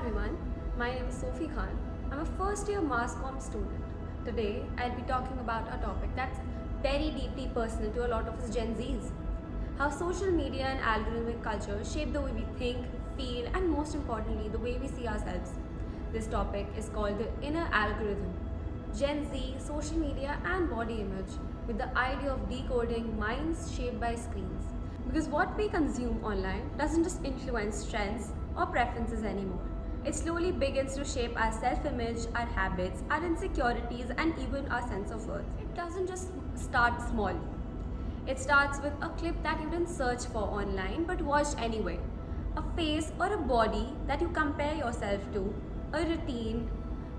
everyone, my name is Sophie Khan. I'm a first year mass comm student. Today I'll be talking about a topic that's very deeply personal to a lot of us Gen Zs. How social media and algorithmic culture shape the way we think, feel, and most importantly, the way we see ourselves. This topic is called the inner algorithm. Gen Z, social media, and body image, with the idea of decoding minds shaped by screens. Because what we consume online doesn't just influence trends or preferences anymore. It slowly begins to shape our self image, our habits, our insecurities, and even our sense of worth. It doesn't just start small. It starts with a clip that you didn't search for online but watched anyway. A face or a body that you compare yourself to, a routine,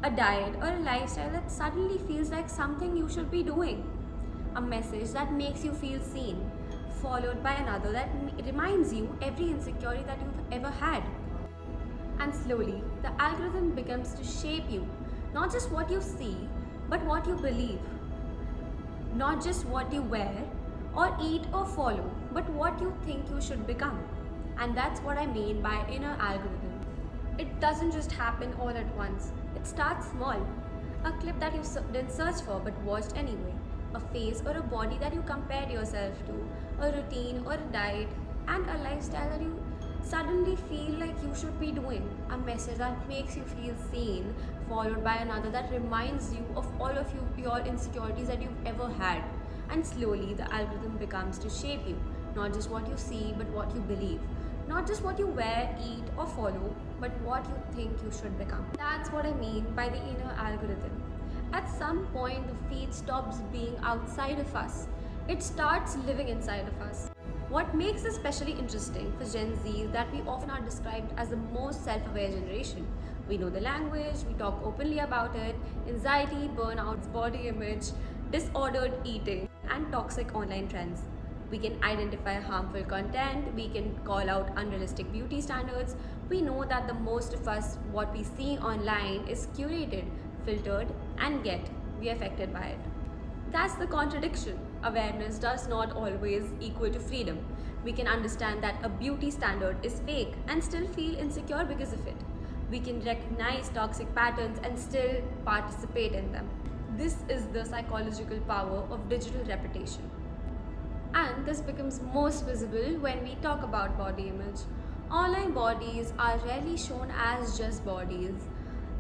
a diet, or a lifestyle that suddenly feels like something you should be doing. A message that makes you feel seen, followed by another that reminds you every insecurity that you've ever had. And slowly, the algorithm begins to shape you, not just what you see, but what you believe. Not just what you wear, or eat or follow, but what you think you should become. And that's what I mean by inner algorithm. It doesn't just happen all at once. It starts small. A clip that you didn't search for but watched anyway. A face or a body that you compared yourself to. A routine or a diet. And a lifestyle that you suddenly feel like you should be doing. A message that makes you feel seen, followed by another that reminds you of all of your insecurities that you've ever had. And slowly the algorithm becomes to shape you. Not just what you see, but what you believe. Not just what you wear, eat, or follow, but what you think you should become. That's what I mean by the inner algorithm. At some point, the feed stops being outside of us. It starts living inside of us. What makes this especially interesting for Gen Z is that we often are described as the most self-aware generation. We know the language, we talk openly about it, anxiety, burnouts, body image, disordered eating, and toxic online trends. We can identify harmful content, we can call out unrealistic beauty standards. We know that the most of us, what we see online is curated, filtered, and yet we are affected by it. That's the contradiction. Awareness does not always equal to freedom. We can understand that a beauty standard is fake and still feel insecure because of it. We can recognize toxic patterns and still participate in them. This is the psychological power of digital reputation. And this becomes most visible when we talk about body image. Online bodies are rarely shown as just bodies.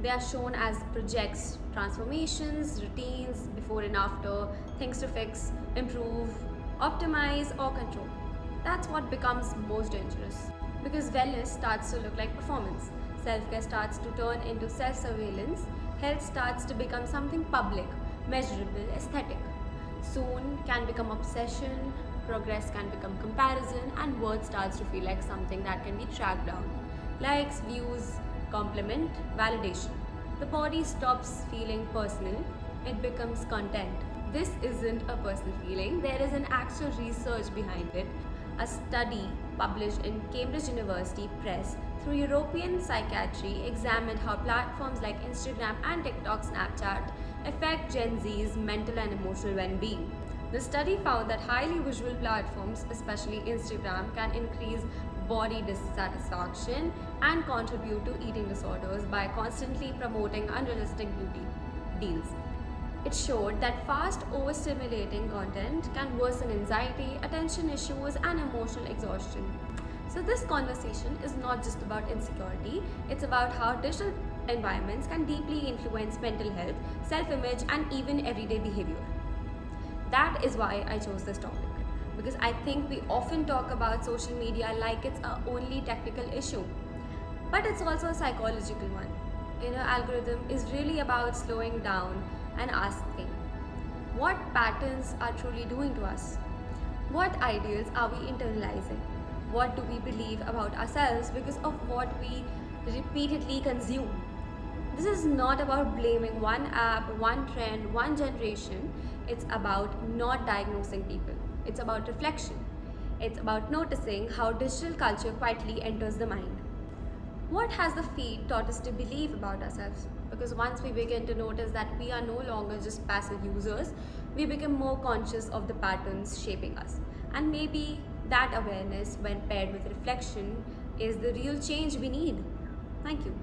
They are shown as projects, transformations, routines, before and after, things to fix, improve, optimize, or control. That's what becomes most dangerous. Because wellness starts to look like performance, self-care starts to turn into self-surveillance, health starts to become something public, measurable, aesthetic. Soon can become obsession, progress can become comparison, and worth starts to feel like something that can be tracked down. Likes, views, compliment, validation. The body stops feeling personal, it becomes content. This isn't a personal feeling, there is an actual research behind it. A study published in Cambridge University Press through European Psychiatry examined how platforms like Instagram and TikTok, Snapchat affect Gen Z's mental and emotional well-being. The study found that highly visual platforms, especially Instagram, can increase body dissatisfaction and contribute to eating disorders by constantly promoting unrealistic beauty deals. It showed that fast, overstimulating content can worsen anxiety, attention issues, and emotional exhaustion. So, this conversation is not just about insecurity, it's about how digital environments can deeply influence mental health, self image, and even everyday behavior. That is why I chose this topic. Because I think we often talk about social media like it's our only technical issue, but it's also a psychological one. Inner algorithm is really about slowing down and asking what patterns are truly doing to us? What ideals are we internalizing? What do we believe about ourselves because of what we repeatedly consume? This is not about blaming one app, one trend, one generation. It's about not diagnosing people. It's about reflection. It's about noticing how digital culture quietly enters the mind. What has the feed taught us to believe about ourselves? Because once we begin to notice that we are no longer just passive users, we become more conscious of the patterns shaping us. And maybe that awareness, when paired with reflection, is the real change we need. Thank you.